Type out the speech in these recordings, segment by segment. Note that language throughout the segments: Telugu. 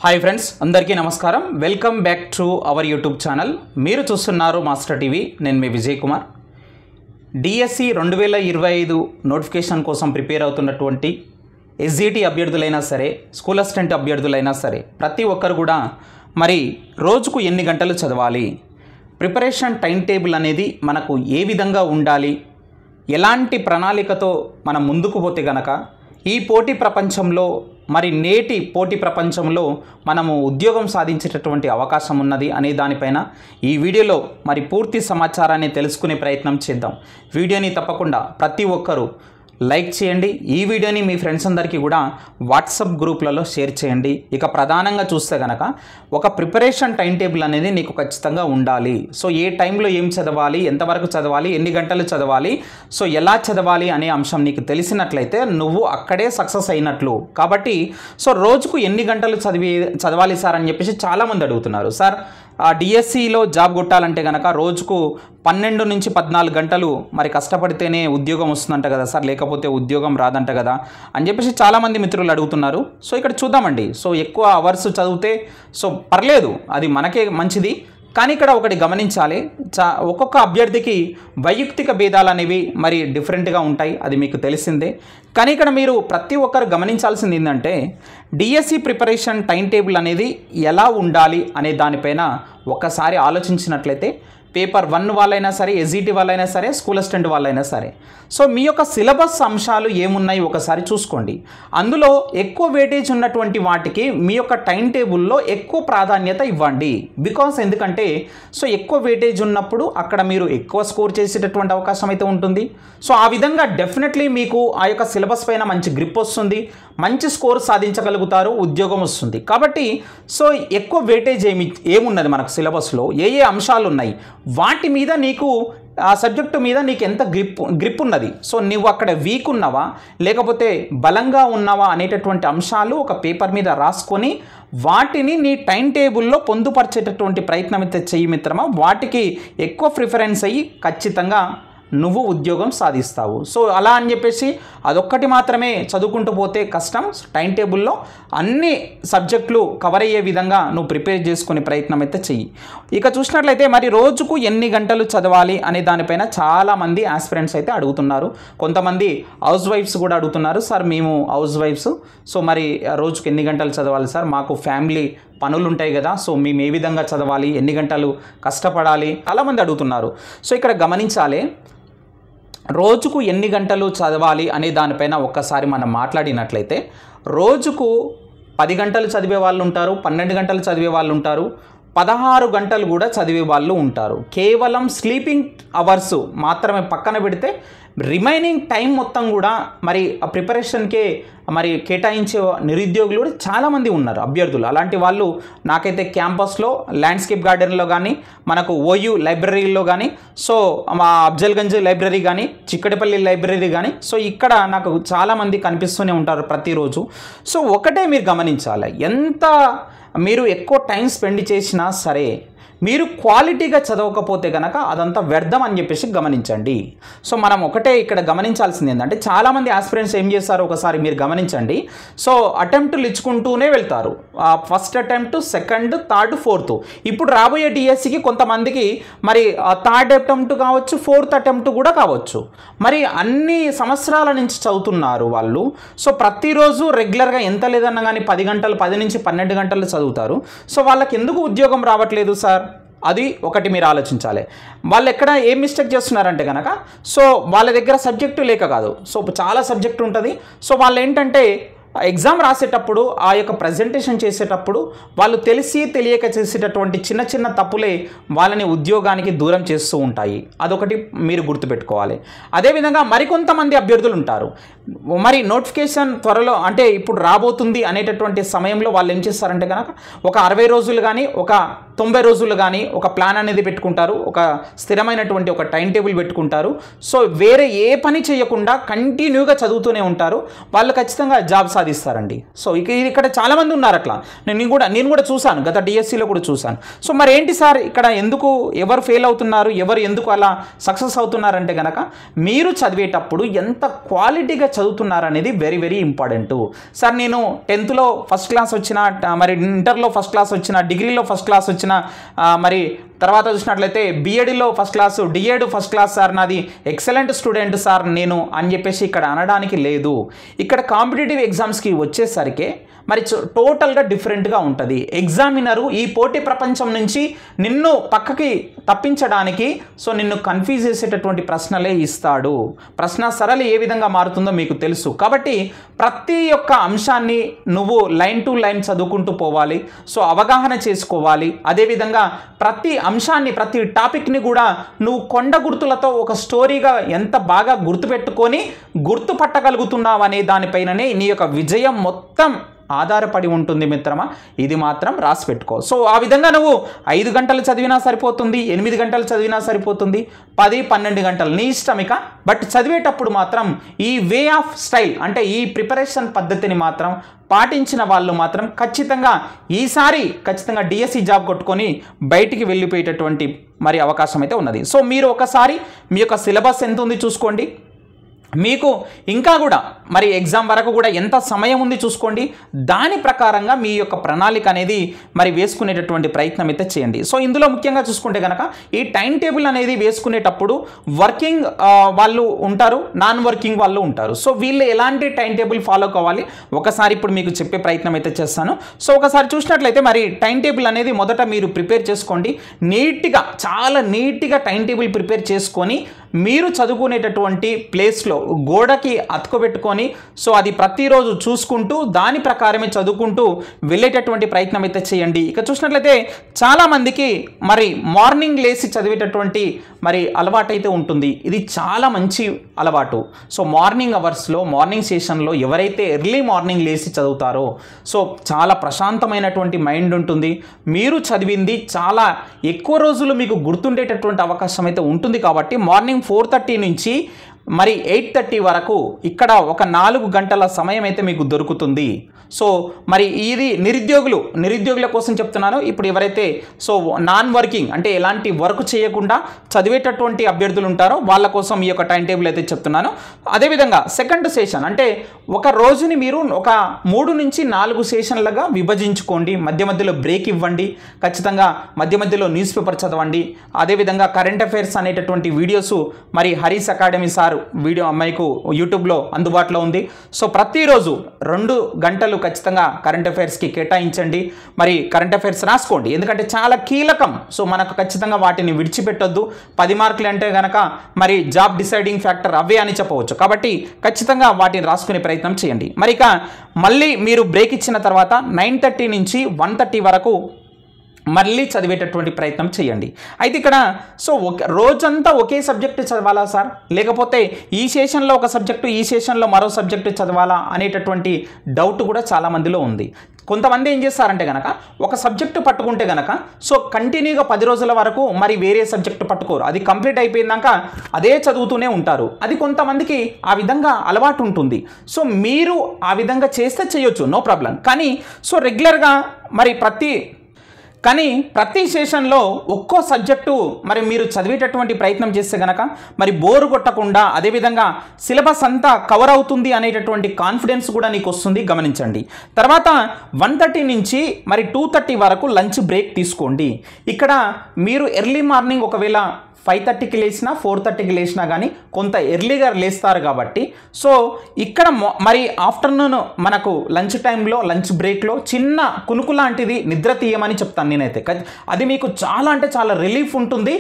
హాయ్ ఫ్రెండ్స్, అందరికీ నమస్కారం. Welcome back to our YouTube channel. మీరు చూస్తున్నారు మాస్టర్ టీవీ. నేను మీ విజయ్ కుమార్. డిఎస్సి 2025 నోటిఫికేషన్ కోసం ప్రిపేర్ అవుతున్నటువంటి ఎస్జిటి అభ్యర్థులైనా సరే, స్కూల్ అసిస్టెంట్ అభ్యర్థులైనా సరే, ప్రతి ఒక్కరు కూడా మరి రోజుకు ఎన్ని గంటలు చదవాలి, ప్రిపరేషన్ టైం టేబుల్ అనేది మనకు ఏ విధంగా ఉండాలి, ఎలాంటి ప్రణాళికతో మనం ముందుకు పోతే గనక ఈ పోటీ ప్రపంచంలో మరి నేటి పోటీ ప్రపంచంలో మనము ఉద్యోగం సాధించేటటువంటి అవకాశం ఉన్నది అనే దానిపైన ఈ వీడియోలో మరి పూర్తి సమాచారాన్ని తెలుసుకునే ప్రయత్నం చేద్దాం. వీడియోని తప్పకుండా ప్రతి ఒక్కరూ లైక్ చేయండి. ఈ వీడియోని మీ ఫ్రెండ్స్ అందరికీ కూడా వాట్సాప్ గ్రూప్లలో షేర్ చేయండి. ఇక ప్రధానంగా చూస్తే కనుక ఒక ప్రిపరేషన్ టైం టేబుల్ అనేది నీకు ఖచ్చితంగా ఉండాలి. సో ఏ టైంలో ఏం చదవాలి, ఎంతవరకు చదవాలి, ఎన్ని గంటలు చదవాలి, సో ఎలా చదవాలి అనే అంశం నీకు తెలిసినట్లయితే నువ్వు అక్కడే సక్సెస్ అయినట్లు. కాబట్టి సో రోజుకు ఎన్ని గంటలు చదవాలి సార్ అని చెప్పేసి చాలామంది అడుగుతున్నారు. సార్ డిఎస్సిలో జాబ్ కొట్టాలంటే కనుక రోజుకు 12 నుంచి 14 గంటలు మరి కష్టపడితేనే ఉద్యోగం వస్తుందంట కదా సార్, లేకపోతే ఉద్యోగం రాదంట కదా అని చెప్పేసి చాలామంది మిత్రులు అడుగుతున్నారు. సో ఇక్కడ చూద్దామండి. సో ఎక్కువ అవర్స్ చదివితే సో పర్లేదు, అది మనకే మంచిది. కానీ ఇక్కడ ఒకటి గమనించాలి, ఒక్కొక్క అభ్యర్థికి వైయక్తిక భేదాలు అనేవి మరి డిఫరెంట్గా ఉంటాయి, అది మీకు తెలిసిందే. కానీ ఇక్కడ మీరు ప్రతి ఒక్కరు గమనించాల్సింది ఏంటంటే డిఎస్సి ప్రిపరేషన్ టైం టేబుల్ అనేది ఎలా ఉండాలి అనే దానిపైన ఒక్కసారి ఆలోచించినట్లయితే పేపర్ 1 వాళ్ళైనా సరే, ఎస్జిటి వాళ్ళైనా సరే, స్కూల్ అసిస్టెంట్ వాళ్ళైనా సరే, సో మీ యొక్క సిలబస్ అంశాలు ఏమున్నాయి ఒకసారి చూసుకోండి. అందులో ఎక్కువ వెయిటేజ్ ఉన్నటువంటి వాటికి మీ యొక్క టైం టేబుల్లో ఎక్కువ ప్రాధాన్యత ఇవ్వండి. బికాస్ ఎందుకంటే సో ఎక్కువ వెయిటేజ్ ఉన్నప్పుడు అక్కడ మీరు ఎక్కువ స్కోర్ చేసేటటువంటి అవకాశం అయితే ఉంటుంది. సో ఆ విధంగా డెఫినెట్లీ మీకు ఆ యొక్క సిలబస్ పైన మంచి గ్రిప్ వస్తుంది, మంచి స్కోర్ సాధించగలుగుతారు, ఉద్యోగం వస్తుంది. కాబట్టి సో ఎక్కువ వెయిటేజ్ ఏమున్నది మనకు సిలబస్లో, ఏ అంశాలు ఉన్నాయి, వాటి మీద నీకు ఆ సబ్జెక్టు మీద నీకు ఎంత గ్రిప్ ఉన్నది, సో నువ్వు అక్కడ వీక్ ఉన్నావా లేకపోతే బలంగా ఉన్నావా అనేటటువంటి అంశాలు ఒక పేపర్ మీద రాసుకొని వాటిని నీ టైం టేబుల్లో పొందుపరిచేటటువంటి ప్రయత్నం అయితే చెయ్యి మిత్రమా. వాటికి ఎక్కువ ప్రిఫరెన్స్ అయ్యి ఖచ్చితంగా నువ్వు ఉద్యోగం సాధిస్తావు. సో అలా అని చెప్పేసి అదొక్కటి మాత్రమే చదువుకుంటూ పోతే కష్టం. టైం టేబుల్లో అన్ని సబ్జెక్టులు కవర్ అయ్యే విధంగా నువ్వు ప్రిపేర్ చేసుకునే ప్రయత్నం అయితే చెయ్యి. ఇక చూసినట్లయితే మరి రోజుకు ఎన్ని గంటలు చదవాలి అనే దానిపైన చాలామంది ఆస్పిరెంట్స్ అయితే అడుగుతున్నారు. కొంతమంది హౌస్ వైఫ్స్ కూడా అడుగుతున్నారు, సార్ మేము హౌస్ వైఫ్స్, సో మరి రోజుకు ఎన్ని గంటలు చదవాలి సార్, మాకు ఫ్యామిలీ పనులు ఉంటాయి కదా, సో మేము ఏ విధంగా చదవాలి, ఎన్ని గంటలు కష్టపడాలి, చాలామంది అడుగుతున్నారు. సో ఇక్కడ గమనించాలి, రోజుకు ఎన్ని గంటలు చదవాలి అనే దానిపైన ఒక్కసారి మనం మాట్లాడినట్లయితే రోజుకు 10 గంటలు చదివే వాళ్ళు ఉంటారు, 12 గంటలు చదివే వాళ్ళు ఉంటారు, 16 గంటలు కూడా చదివే వాళ్ళు ఉంటారు. కేవలం స్లీపింగ్ అవర్స్ మాత్రమే పక్కన పెడితే రిమైనింగ్ టైం మొత్తం కూడా మరి ఆ ప్రిపరేషన్కే మరి కేటాయించే నిరుద్యోగులు కూడా చాలామంది ఉన్నారు, అభ్యర్థులు. అలాంటి వాళ్ళు నాకైతే క్యాంపస్లో ల్యాండ్స్కేప్ గార్డెన్లో కానీ, మనకు ఓయూ లైబ్రరీలో కానీ, సో మా అఫ్జల్గంజ్ లైబ్రరీ కానీ, చిక్కడపల్లి లైబ్రరీ కానీ, సో ఇక్కడ నాకు చాలామంది కనిపిస్తూనే ఉంటారు ప్రతిరోజు. సో ఒకటే మీరు గమనించాలి, ఎంత మీరు ఎక్కువ టైం స్పెండ్ చేసినా సరే మీరు క్వాలిటీగా చదవకపోతే కనుక అదంతా వ్యర్థం అని చెప్పేసి గమనించండి. సో మనం ఒకటే ఇక్కడ గమనించాల్సింది ఏంటంటే చాలామంది ఆస్పిరెంట్స్ ఏం చేస్తారో ఒకసారి మీరు గమనించండి. సో అటెంప్ట్లు ఇచ్చుకుంటూనే వెళ్తారు, first attempt, second, third, fourth. ఇప్పుడు రాబోయే డిఎస్సికి కొంతమందికి మరి థర్డ్ అటెంప్ట్ కావచ్చు, ఫోర్త్ అటెంప్ట్ కూడా కావచ్చు. మరి అన్ని సంవత్సరాల నుంచి చదువుతున్నారు వాళ్ళు. సో ప్రతిరోజు రెగ్యులర్గా ఎంత లేదన్నా కానీ 10 గంటలు, 10 నుంచి 12 గంటలు చదువుతారు. సో వాళ్ళకి ఎందుకు ఉద్యోగం రావట్లేదు సార్, అది ఒకటి మీరు ఆలోచించాలి. వాళ్ళు ఎక్కడ ఏం మిస్టేక్ చేస్తున్నారంటే కనుక సో వాళ్ళ దగ్గర సబ్జెక్టు లేక కాదు, సో చాలా సబ్జెక్టు ఉంటుంది. సో వాళ్ళు ఏంటంటే ఎగ్జామ్ రాసేటప్పుడు ఆ యొక్క ప్రజెంటేషన్ చేసేటప్పుడు వాళ్ళు తెలిసి తెలియక చేసేటటువంటి చిన్న చిన్న తప్పులే వాళ్ళని ఉద్యోగానికి దూరం చేస్తూ ఉంటాయి. అదొకటి మీరు గుర్తుపెట్టుకోవాలి. అదేవిధంగా మరికొంతమంది అభ్యర్థులు ఉంటారు, మరి నోటిఫికేషన్ త్వరలో అంటే ఇప్పుడు రాబోతుంది అనేటటువంటి సమయంలో వాళ్ళు ఏం చేస్తారంటే కనుక ఒక 60 రోజులు కానీ, ఒక 90 రోజులు కానీ ఒక ప్లాన్ అనేది పెట్టుకుంటారు, ఒక స్థిరమైనటువంటి ఒక టైం టేబుల్ పెట్టుకుంటారు. సో వేరే ఏ పని చేయకుండా కంటిన్యూగా చదువుతూనే ఉంటారు. వాళ్ళు ఖచ్చితంగా జాబ్ సాధిస్తారండి. సో ఇక్కడ చాలామంది ఉన్నారు అట్లా. నేను కూడా చూశాను, గత డిఎస్సిలో కూడా చూశాను. సో మరి ఏంటి సార్ ఇక్కడ ఎందుకు ఎవరు ఫెయిల్ అవుతున్నారు, ఎవరు ఎందుకు అలా సక్సెస్ అవుతున్నారంటే కనుక మీరు చదివేటప్పుడు ఎంత క్వాలిటీగా చదువుతున్నారు అనేది వెరీ వెరీ ఇంపార్టెంట్. సార్ నేను 10th ఫస్ట్ క్లాస్ వచ్చిన, మరి ఇంటర్లో ఫస్ట్ క్లాస్ వచ్చిన, డిగ్రీలో ఫస్ట్ క్లాస్ వచ్చిన, మరి తర్వాత చూసినట్లయితే బీఎడ్లో first class, DEd first class sir, నాది ఎక్సలెంట్ స్టూడెంట్ సార్ నేను అని చెప్పేసి ఇక్కడ అనడానికి లేదు. ఇక్కడ కాంపిటేటివ్ ఎగ్జామ్స్కి వచ్చేసరికి మరి టోటల్గా డిఫరెంట్గా ఉంటుంది. ఎగ్జామినరు ఈ పోటీ ప్రపంచం నుంచి నిన్ను పక్కకి తప్పించడానికి నిన్ను కన్ఫ్యూజ్ చేసేటటువంటి ప్రశ్నలే ఇస్తాడు. ప్రశ్న సరళి ఏ విధంగా మారుతుందో మీకు తెలుసు. కాబట్టి ప్రతి ఒక్క అంశాన్ని నువ్వు లైన్ టు లైన్ చదువుకుంటూ పోవాలి. అవగాహన చేసుకోవాలి. అదేవిధంగా ప్రతి అంశాన్ని, ప్రతి టాపిక్ని కూడా నువ్వు కొండ గుర్తులతో ఒక స్టోరీగా ఎంత బాగా గుర్తుపెట్టుకొని గుర్తుపట్టగలుగుతున్నావు అనే దానిపైననే నీ యొక్క విజయం మొత్తం ఆధారపడి ఉంటుంది మిత్రమా. ఇది మాత్రం రాసి పెట్టుకో. ఆ విధంగా నువ్వు 5 గంటలు చదివినా సరిపోతుంది, 8 గంటలు చదివినా సరిపోతుంది, 10-12 గంటలు నీ ఇష్టం ఇక. బట్ చదివేటప్పుడు మాత్రం ఈ వే ఆఫ్ స్టైల్ అంటే ఈ ప్రిపరేషన్ పద్ధతిని మాత్రం పాటించిన వాళ్ళు మాత్రం ఖచ్చితంగా డిఎస్సి జాబ్ కొట్టుకొని బయటికి వెళ్ళిపోయేటటువంటి మరి అవకాశం అయితే ఉన్నది. మీరు ఒకసారి మీ యొక్క సిలబస్ ఎంత ఉంది చూసుకోండి. మీకు ఇంకా కూడా మరి ఎగ్జామ్ వరకు కూడా ఎంత సమయం ఉంది చూసుకోండి. దాని ప్రకారంగా మీ యొక్క ప్రణాళిక అనేది మరి వేసుకునేటటువంటి ప్రయత్నం అయితే చేయండి. ఇందులో ముఖ్యంగా చూసుకుంటే కనుక ఈ టైం టేబుల్ అనేది వేసుకునేటప్పుడు వర్కింగ్ వాళ్ళు ఉంటారు, నాన్ వర్కింగ్ వాళ్ళు ఉంటారు. వీళ్ళు ఎలాంటి టైం టేబుల్ ఫాలో కావాలి ఒకసారి ఇప్పుడు మీకు చెప్పే ప్రయత్నం అయితే చేస్తాను. ఒకసారి చూసినట్లయితే మరి టైం టేబుల్ అనేది మొదట మీరు ప్రిపేర్ చేసుకోండి. చాలా నీట్గా టైం టేబుల్ ప్రిపేర్ చేసుకొని మీరు చదువుకునేటటువంటి ప్లేస్లో గోడకి అతుకోబెట్టుకొని అది ప్రతిరోజు చూసుకుంటూ దాని ప్రకారమే చదువుకుంటూ వెళ్ళేటటువంటి ప్రయత్నం అయితే చేయండి. ఇక చూసినట్లయితే చాలామందికి మరి మార్నింగ్ లేసి చదివేటటువంటి మరి అలవాటు అయితే ఉంటుంది. ఇది చాలా మంచి అలవాటు. మార్నింగ్ అవర్స్లో, మార్నింగ్ సెషన్లో ఎవరైతే ఎర్లీ మార్నింగ్ లేసి చదువుతారో చాలా ప్రశాంతమైనటువంటి మైండ్ ఉంటుంది. మీరు చదివింది చాలా ఎక్కువ రోజులు మీకు గుర్తుండేటటువంటి అవకాశం అయితే ఉంటుంది. కాబట్టి మార్నింగ్ 4:30 నుంచి మరి 8:30 వరకు ఇక్కడ ఒక 4 గంటల సమయం అయితే మీకు దొరుకుతుంది. మరి ఇది నిరుద్యోగుల కోసం చెప్తున్నాను. ఇప్పుడు ఎవరైతే నాన్ వర్కింగ్ అంటే ఎలాంటి వర్క్ చేయకుండా చదివేటటువంటి అభ్యర్థులు ఉంటారో వాళ్ళ కోసం ఈ యొక్క టైం టేబుల్ అయితే చెప్తున్నాను. అదేవిధంగా సెకండ్ సెషన్ అంటే ఒక రోజుని మీరు ఒక 3 నుంచి 4 సెషన్లుగా విభజించుకోండి. మధ్య మధ్యలో బ్రేక్ ఇవ్వండి. ఖచ్చితంగా మధ్య మధ్యలో న్యూస్ పేపర్ చదవండి. అదేవిధంగా కరెంట్ అఫైర్స్ అనేటటువంటి వీడియోస్ మరి హరీస్ అకాడమీ సార్ వీడియో మీకు యూట్యూబ్లో అందుబాటులో ఉంది. ప్రతిరోజు 2 గంటలు ఖచ్చితంగా కరెంట్ అఫైర్స్కి కేటాయించండి. మరి కరెంట్ అఫైర్స్ రాసుకోండి, ఎందుకంటే చాలా కీలకం. మనకు ఖచ్చితంగా వాటిని విడిచిపెట్టొద్దు. 10 మార్కులు అంటే కనుక మరి జాబ్ డిసైడింగ్ ఫ్యాక్టర్ అవే అని చెప్పవచ్చు. కాబట్టి ఖచ్చితంగా వాటిని రాసుకునే ప్రయత్నం చేయండి. మరి ఇక మళ్ళీ మీరు బ్రేక్ ఇచ్చిన తర్వాత 9:30 నుంచి 1:30 వరకు మళ్ళీ చదివేటటువంటి ప్రయత్నం చేయండి. అయితే ఇక్కడ రోజంతా ఒకే సబ్జెక్టు చదవాలా సార్, లేకపోతే ఈ సెషన్లో ఒక సబ్జెక్టు, ఈ సెషన్లో మరో సబ్జెక్టు చదవాలా అనేటటువంటి డౌట్ కూడా చాలామందిలో ఉంది. కొంతమంది ఏం చేస్తారంటే కనుక ఒక సబ్జెక్టు పట్టుకుంటే కనుక కంటిన్యూగా 10 రోజుల వరకు మరి వేరే సబ్జెక్టు పట్టుకోరు. అది కంప్లీట్ అయిపోయిందాక అదే చదువుతూనే ఉంటారు. అది కొంతమందికి ఆ విధంగా అలవాటు ఉంటుంది. మీరు ఆ విధంగా చేస్తే చేయొచ్చు, నో ప్రాబ్లం. కానీ రెగ్యులర్గా మరి ప్రతి సెషన్లో ఒక్కో సబ్జెక్టు మరి మీరు చదివేటటువంటి ప్రయత్నం చేస్తే కనుక మరి బోరు కొట్టకుండా, అదేవిధంగా సిలబస్ అంతా కవర్ అవుతుంది అనేటటువంటి కాన్ఫిడెన్స్ కూడా నీకు వస్తుంది. గమనించండి. తర్వాత 1:30 నుంచి మరి 2:30 వరకు లంచ్ బ్రేక్ తీసుకోండి. ఇక్కడ మీరు ఎర్లీ మార్నింగ్ ఒకవేళ 5:30కి లేచినా 4:30కి లేచినా కానీ కొంత ఎర్లీగా లేస్తారు కాబట్టి ఇక్కడ మరి ఆఫ్టర్నూన్ మనకు లంచ్ టైంలో, లంచ్ బ్రేక్లో చిన్న కునుకు లాంటిది నిద్ర తీయమని చెప్తాను నేనైతే. అది మీకు చాలా అంటే చాలా రిలీఫ్ ఉంటుంది.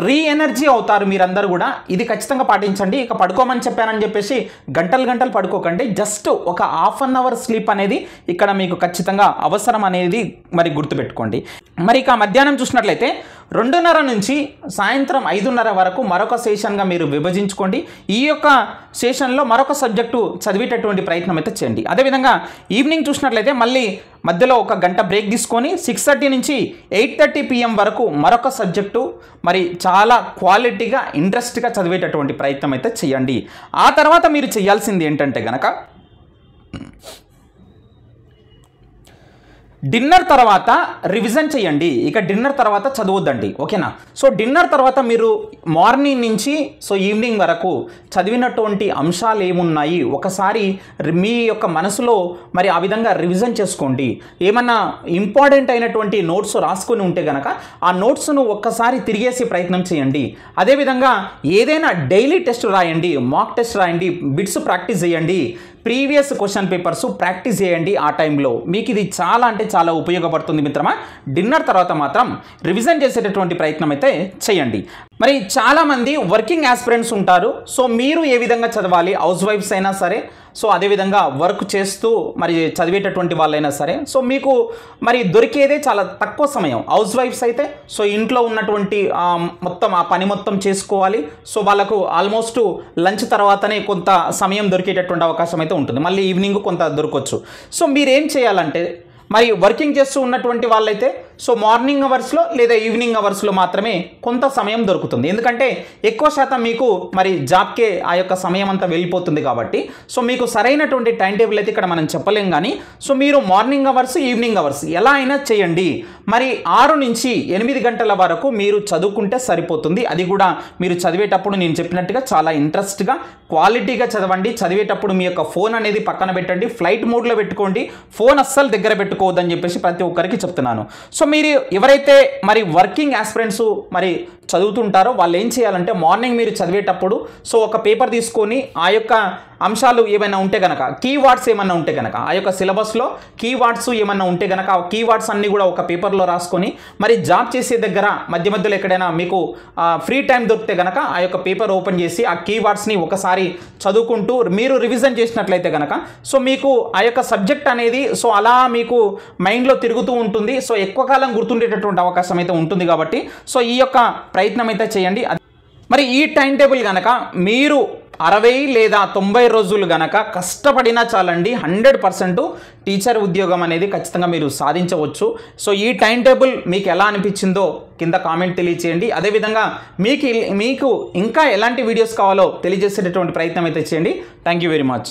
రీ ఎనర్జీ అవుతారు మీరందరూ కూడా. ఇది ఖచ్చితంగా పాటించండి. ఇక పడుకోమని చెప్పానని చెప్పేసి గంటలు పడుకోకండి. జస్ట్ ఒక 1/2 అవర్ స్లీప్ అనేది ఇక్కడ మీకు ఖచ్చితంగా అవసరం అనేది మరి గుర్తుపెట్టుకోండి. మరి ఇక మధ్యాహ్నం చూసినట్లయితే 2:30 నుంచి సాయంత్రం 5:30 వరకు మరొక సెషన్గా మీరు విభజించుకోండి. ఈ యొక్క సెషన్లో మరొక సబ్జెక్టు చదివేటటువంటి ప్రయత్నం అయితే చేయండి. అదేవిధంగా ఈవినింగ్ చూసినట్లయితే మళ్ళీ మధ్యలో 1 గంట బ్రేక్ తీసుకొని 6:30 నుంచి 8:30 PM వరకు మరొక సబ్జెక్టు మరి చాలా క్వాలిటీగా, ఇంట్రెస్ట్గా చదివేటటువంటి ప్రయత్నం అయితే చేయండి. ఆ తర్వాత మీరు చేయాల్సింది ఏంటంటే కనుక డిన్నర్ తర్వాత రివిజన్ చేయండి, ఇక డిన్నర్ తర్వాత చదవద్దండి, ఓకేనా. సో డిన్నర్ తర్వాత మీరు మార్నింగ్ నుంచి సో ఈవినింగ్ వరకు చదివినటువంటి అంశాలు ఏమున్నాయి ఒకసారి మీ యొక్క మనసులో మరి ఆ విధంగా రివిజన్ చేసుకోండి. ఏమన్నా ఇంపార్టెంట్ అయినటువంటి నోట్స్ రాసుకొని ఉంటే కనుక ఆ నోట్స్ను ఒక్కసారి తిరిగేసి ప్రయత్నం చేయండి. అదేవిధంగా ఏదైనా డైలీ టెస్ట్ రాయండి, మాక్ టెస్ట్ రాయండి, బిట్స్ ప్రాక్టీస్ చేయండి, ప్రీవియస్ క్వశ్చన్ పేపర్స్ ప్రాక్టీస్ చేయండి. ఆ టైంలో మీకు ఇది చాలా అంటే చాలా ఉపయోగపడుతుంది మిత్రమా. డిన్నర్ తర్వాత మాత్రం రివిజన్ చేసేటటువంటి ప్రయత్నం అయితే చేయండి. మరి చాలామంది వర్కింగ్ యాస్పిరెంట్స్ ఉంటారు. సో మీరు ఏ విధంగా చదవాలి, హౌస్ వైఫ్స్ అయినా సరే, సో అదేవిధంగా వర్క్ చేస్తూ మరి చదివేటటువంటి వాళ్ళైనా సరే, సో మీకు మరి దొరికేదే చాలా తక్కువ సమయం. హౌస్ వైఫ్స్ అయితే సో ఇంట్లో ఉన్నటువంటి మొత్తం ఆ పని మొత్తం చేసుకోవాలి. సో వాళ్ళకు ఆల్మోస్ట్ లంచ్ తర్వాతనే కొంత సమయం దొరికేటటువంటి అవకాశం అయితే ఉంటుంది, మళ్ళీ ఈవినింగ్ కొంత దొరకవచ్చు. సో మీరేం చేయాలంటే మరి వర్కింగ్ చేస్తూ ఉన్నటువంటి వాళ్ళైతే సో మార్నింగ్ అవర్స్లో లేదా ఈవినింగ్ అవర్స్లో మాత్రమే కొంత సమయం దొరుకుతుంది. ఎందుకంటే ఎక్కువ శాతం మీకు మరి జాబ్కే ఆ యొక్క సమయం అంతా వెళ్ళిపోతుంది కాబట్టి సో మీకు సరైనటువంటి టైం టేబుల్ అయితే ఇక్కడ మనం చెప్పలేం. కానీ సో మీరు మార్నింగ్ అవర్స్ ఈవినింగ్ అవర్స్ ఎలా అయినా చేయండి. మరి 6 నుంచి 8 గంటల వరకు మీరు చదువుకుంటే సరిపోతుంది. అది కూడా మీరు చదివేటప్పుడు నేను చెప్పినట్టుగా చాలా ఇంట్రెస్ట్గా క్వాలిటీగా చదవండి. చదివేటప్పుడు మీ యొక్క ఫోన్ అనేది పక్కన పెట్టండి, ఫ్లైట్ మోడ్లో పెట్టుకోండి, ఫోన్ అస్సలు దగ్గర పెట్టుకోవద్దని చెప్పేసి ప్రతి ఒక్కరికి చెప్తున్నాను. సో మీరు ఎవరైతే మరి వర్కింగ్ యాస్పిరెంట్స్ మరి చదువుతుంటారో వాళ్ళు ఏం చేయాలంటే మార్నింగ్ మీరు చదివేటప్పుడు సో ఒక పేపర్ తీసుకొని ఆ యొక్క అంశాలు ఏమైనా ఉంటే కనుక, కీవర్డ్స్ ఏమన్నా ఉంటే కనుక, ఆ యొక్క సిలబస్లో కీవర్డ్స్ ఏమన్నా ఉంటే కనుక ఆ కీవర్డ్స్ అన్నీ కూడా ఒక పేపర్లో రాసుకొని మరి జాబ్ చేసే దగ్గర మధ్య మధ్యలో ఎక్కడైనా మీకు ఫ్రీ టైం దొరికితే కనుక ఆ యొక్క పేపర్ ఓపెన్ చేసి ఆ కీవర్డ్స్ని ఒకసారి చదువుకుంటూ మీరు రివిజన్ చేసినట్లయితే కనుక సో మీకు ఆ యొక్క సబ్జెక్ట్ అనేది సో అలా మీకు మైండ్లో తిరుగుతూ ఉంటుంది. సో ఎక్కువ కాలం గుర్తుండేటటువంటి అవకాశం అయితే ఉంటుంది. కాబట్టి సో ఈ యొక్క ప్రయత్నం అయితే చేయండి. మరి ఈ టైం టేబుల్ కనుక మీరు 60 లేదా 90 రోజులు గనక కష్టపడినా చాలండి, 100% టీచర్ ఉద్యోగం అనేది ఖచ్చితంగా మీరు సాధించవచ్చు. సో ఈ టైం టేబుల్ మీకు ఎలా అనిపించిందో కింద కామెంట్ తెలియచేయండి. అదేవిధంగా మీకు ఇంకా ఎలాంటి వీడియోస్ కావాలో తెలియజేసేటటువంటి ప్రయత్నం అయితే చేయండి. Thank you very much.